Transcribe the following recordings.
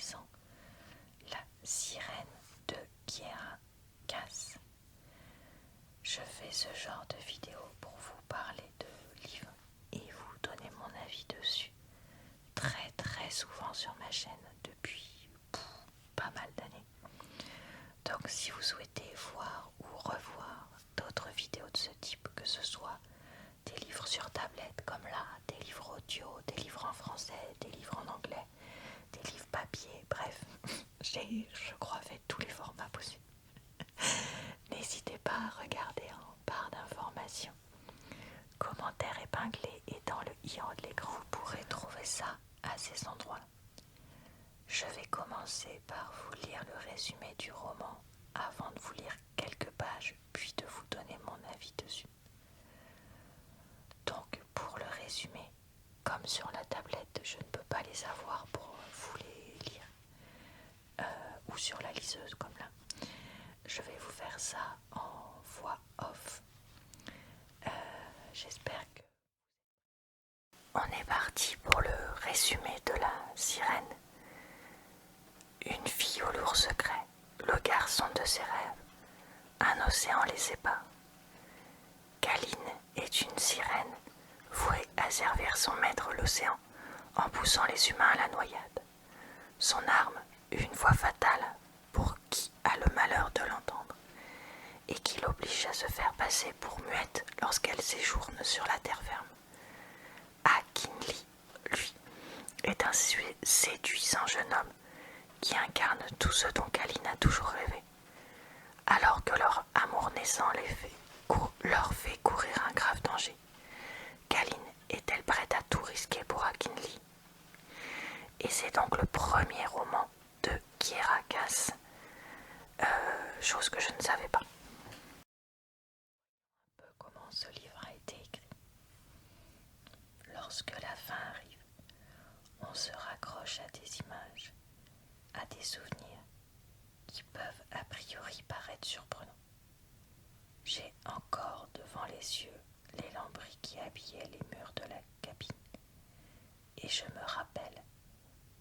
présent La sirène de Kiera Cass. Je fais ce genre de vidéo pour vous parler de livres et vous donner mon avis dessus très souvent sur ma chaîne depuis pas mal d'années. Donc si vous souhaitez voir ou revoir d'autres vidéos de ce type, que ce soit des livres sur tablette comme là, des livres audio, des livres en français, des livres en anglais, des livres papier, bref, j'ai, je crois, fait tous les formats possibles. N'hésitez pas à regarder en barre d'informations. Commentaires épinglés et dans le i en haut de l'écran, vous pourrez trouver ça à ces endroits-là. Je vais commencer par vous lire le résumé du roman avant de vous lire quelques pages, puis de vous donner mon avis dessus. Donc pour le résumé, comme sur la tablette, je ne peux pas les avoir pour vous les lire, ou sur la liseuse comme là. Je vais vous faire ça en voix off. J'espère que... On est parti pour le résumé de La Sirène. Une fille au lourd secret, le garçon de ses rêves, un océan les sépare. Kaline est une sirène vouée à servir son maître l'océan en poussant les humains à la noyade. Son arme, une voix fatale pour qui a le malheur de l'entendre et qui l'oblige à se faire passer pour muette lorsqu'elle séjourne sur la terre ferme. Akinli, lui, est un séduisant jeune homme qui incarne tout ce dont Kaline a toujours rêvé, alors que leur amour naissant leur fait courir un grave danger. Kaline est-elle prête à tout risquer pour Akinli? Et c'est donc le premier roman de Kiera Cass, chose que je ne savais pas. Un peu comment ce livre a été écrit. Lorsque la fin arrive, on se raccroche à des images, à des souvenirs qui peuvent a priori paraître surprenants. J'ai encore devant les yeux les lambris qui habillaient les murs de la cabine, et je me rappelle,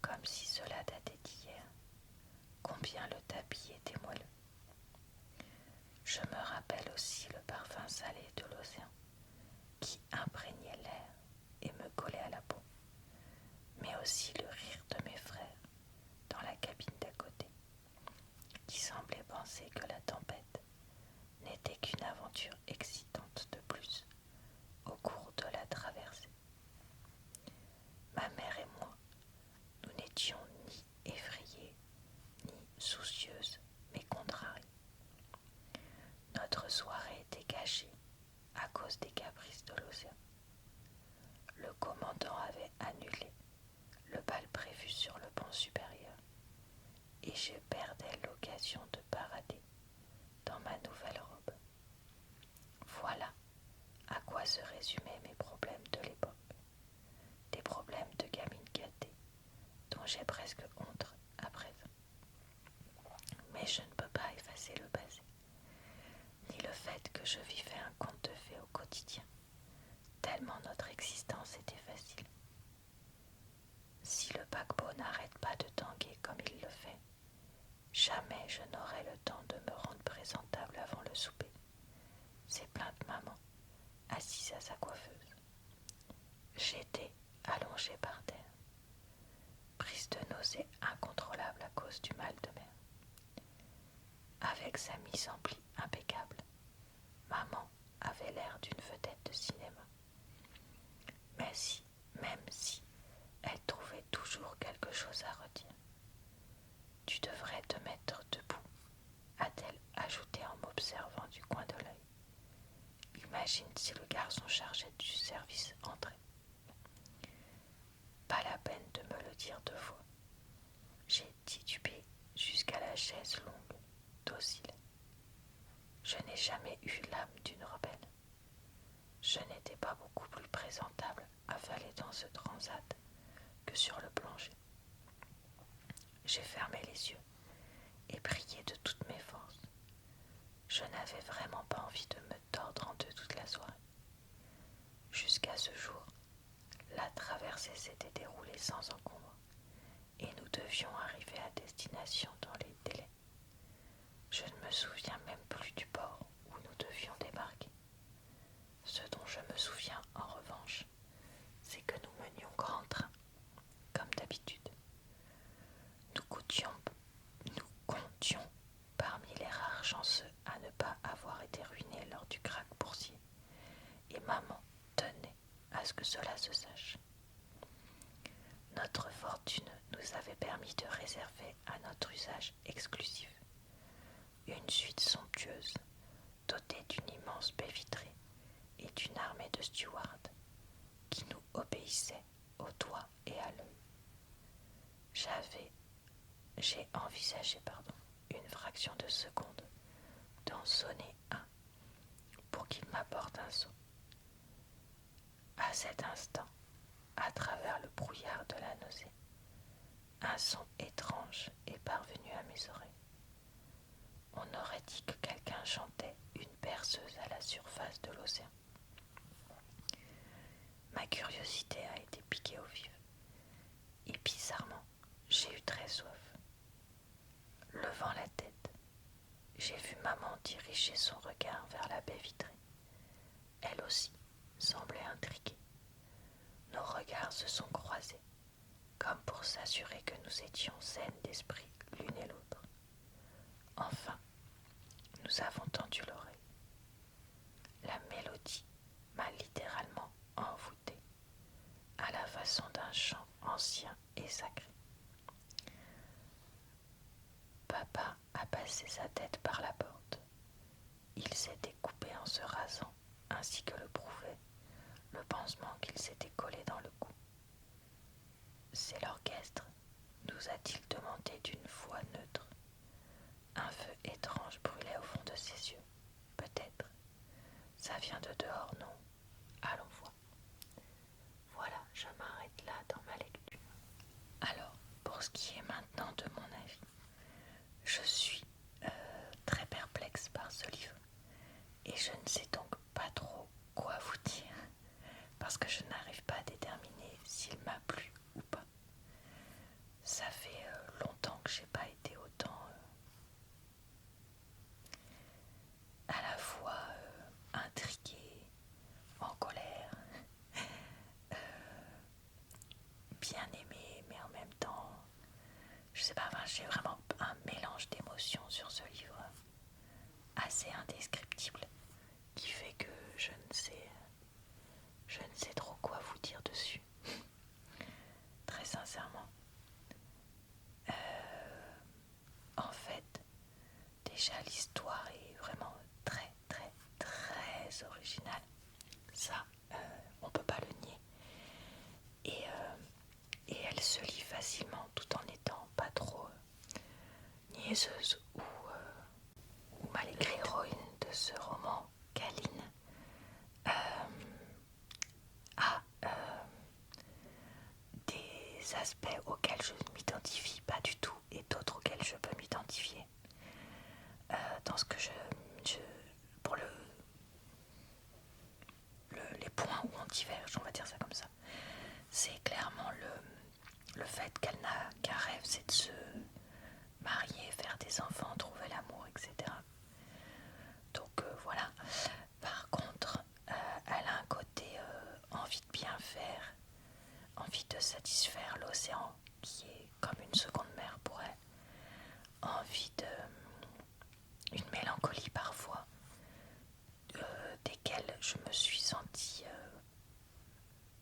comme si cela datait d'hier, combien le tapis était moelleux. Je me rappelle aussi le parfum salé de l'océan qui imprégnait l'air et me collait à la peau, mais aussi le rire de mes frères dans la cabine d'à côté, qui semblaient penser que la tempête n'était qu'une aventure excitante de plus au cours de la traversée. Ma mère et moi, nous n'étions ni effrayés, ni soucieuses, mais contrariées. Notre soirée était gâchée à cause des caprices de l'océan. Le commandant avait annulé le bal prévu sur le pont supérieur, et je perdais l'occasion de parader dans ma nouvelle robe. Voilà à quoi se résumaient mes problèmes de l'époque. Des problèmes de gamine gâtée, dont j'ai presque honte à présent. Mais je ne peux pas effacer le passé, ni le fait que je vivais un conte de fées au quotidien, tellement notre existence était facile. Si le paquebot n'arrête pas de tanguer comme il le fait, jamais je n'aurai le temps de me rendre présentable avant le souper. C'est plainte maman, assise à sa coiffeuse. J'étais allongée par terre, prise de nausées incontrôlables à cause du mal de mer. Avec sa mise en pli impeccable, maman avait l'air d'une vedette de cinéma. Même si elle trouvait toujours quelque chose à redire. Tu devrais te mettre debout, a-t-elle ajouté en m'observant du coin de l'œil. Imagine si le garçon chargé du service entrait. Pas la peine de me le dire deux fois. J'ai titubé jusqu'à la chaise longue, docile. Je n'ai jamais eu l'âme d'une rebelle. Je n'étais pas beaucoup plus présentable avalée dans ce transat que sur le plancher. J'ai fermé les yeux et prié de toutes mes forces. Je n'avais vraiment pas envie de me tordre en deux toute la soirée. Jusqu'à ce jour, la traversée s'était déroulée sans encombre et nous devions arriver imagination dans les délais. Je ne me souviens même plus du port où nous devions débarquer. Ce dont je me souviens en revanche, c'est que nous menions grand train, comme d'habitude. Nous comptions parmi les rares chanceux à ne pas avoir été ruinés lors du krach boursier, et maman tenait à ce que cela se sache. Notre fortune nous avait permis de réserver à notre usage exclusif une suite somptueuse, dotée d'une immense baie vitrée et d'une armée de stewards qui nous obéissaient au doigt et à l'œil. J'ai envisagé une fraction de seconde d'en sonner un pour qu'il m'apporte un seau. À cet instant, à travers le brouillard de la nausée, un son étrange est parvenu à mes oreilles. On aurait dit que quelqu'un chantait une berceuse à la surface de l'océan. Ma curiosité a été piquée au vif, et bizarrement, j'ai eu très soif. Levant la tête, j'ai vu maman diriger son regard vers la baie vitrée. Elle aussi semblait intriguée. Nos regards se sont croisés, comme pour s'assurer que nous étions saines d'esprit l'une et l'autre. Enfin, nous avons tendu l'oreille. La mélodie m'a littéralement envoûté, à la façon d'un chant ancien et sacré. Papa a passé sa tête par la porte. Il s'était coupé en se rasant, ainsi que le prouvait le pansement qu'il s'était collé dans le cou. C'est l'orchestre, nous a-t-il demandé d'une voix neutre. Un feu étrange brûlait au fond de ses yeux. Peut-être. Ça vient de dehors, non? Allons voir. Voilà, je m'arrête là dans ma lecture. Alors, pour ce qui est maintenant de mon avis, je suis très perplexe par ce livre et je ne sais donc pas trop quoi vous dire parce que je n'arrive pas à déterminer s'il m'a plu ou pas. Ça fait longtemps que j'ai pas été autant à la fois intriguée, en colère, bien aimée, mais en même temps, je sais pas, enfin, j'ai vraiment un mélange d'émotions sur ce livre assez indescriptible qui fait que je ne sais trop quoi vous dire dessus. Très sincèrement. En fait, déjà l'histoire est vraiment très très très originale. Ça, on peut pas le nier. Et elle se lit facilement tout en étant pas trop niaiseuse ou mal écrite. L'héroïne de ce roman, Kaline, a des aspects auxquels je ne m'identifie pas du tout et d'autres auxquels je peux m'identifier. Dans ce que pour les points où on diverge, on va dire ça comme ça, c'est clairement le fait qu'elle n'a qu'un rêve, c'est de se marier, faire des enfants, trouver l'amour, etc. Donc voilà. Par contre, elle a un côté envie de bien faire, envie de satisfaire l'océan qui est comme une seconde mère pour elle, envie une mélancolie parfois, desquelles je me suis sentie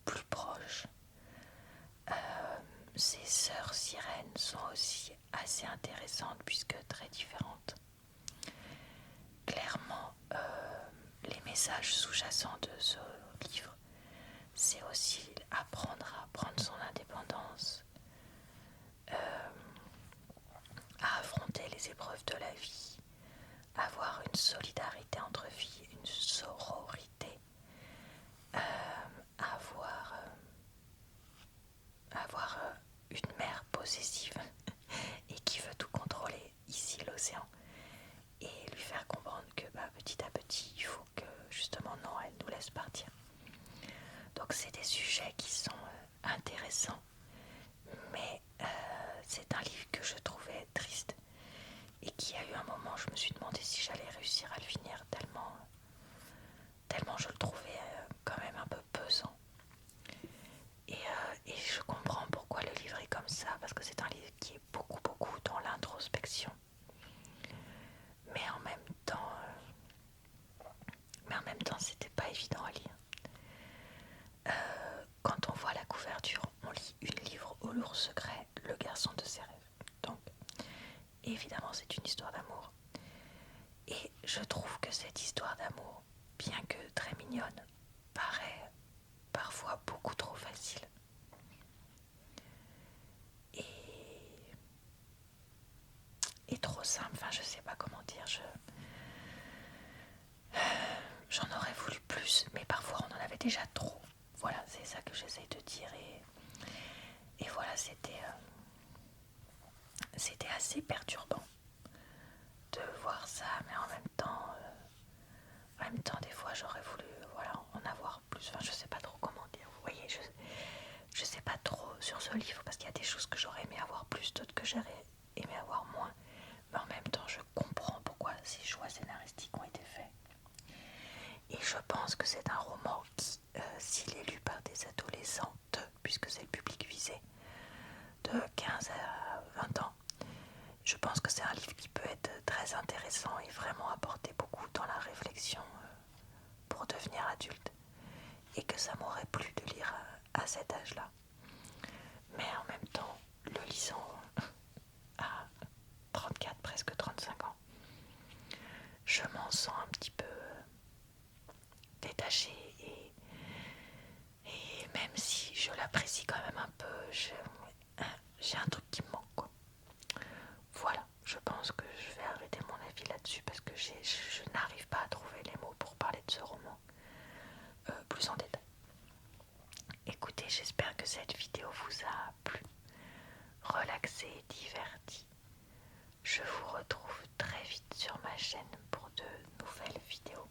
plus proche. Ses sœurs sirènes sont aussi assez intéressantes puisque très différentes. Clairement, les messages sous-jacents de ce livre, c'est aussi apprendre à prendre son indépendance, à affronter les épreuves de la vie, avoir solidarité entre filles, une sororité, avoir une mère possessive et qui veut tout contrôler, ici l'océan, et lui faire comprendre que petit à petit, il faut que justement non, elle nous laisse partir. Donc c'est des sujets qui sont intéressants, mais c'est un livre que je trouvais triste évidemment c'est une histoire d'amour. Et je trouve que cette histoire d'amour, bien que très mignonne, paraît parfois beaucoup trop facile. Et trop simple, enfin je sais pas comment dire, j'en aurais voulu plus, mais parfois on en avait déjà trop. Voilà, c'est ça que j'essaye de dire. Et voilà, c'était assez perturbant de voir ça, mais en même temps des fois j'aurais voulu en avoir plus. Enfin, je sais pas trop comment dire. Vous voyez, je sais pas trop sur ce livre parce qu'il y a des choses que j'aurais aimé avoir plus, d'autres que j'aurais aimé avoir moins. Mais en même temps, je comprends pourquoi ces choix scénaristiques ont été faits. Et je pense que c'est un roman qui, s'il est lu par des adolescentes, puisque c'est le public visé, de 15 à 20 ans, je pense que c'est un livre qui peut être très intéressant et vraiment apporter beaucoup dans la réflexion pour devenir adulte. Et que ça m'aurait plu de lire à cet âge-là. Mais en même temps, le lisant à 34, presque 35 ans, je m'en sens un petit peu détachée et même si je l'apprécie quand même un peu, j'ai un truc qui me manque, quoi. Voilà, je pense que je vais arrêter mon avis là-dessus parce que je n'arrive pas à trouver les mots pour parler de ce roman plus en détail. Écoutez, j'espère que cette vidéo vous a plu, relaxé et diverti. Je vous retrouve très vite sur ma chaîne pour de nouvelles vidéos.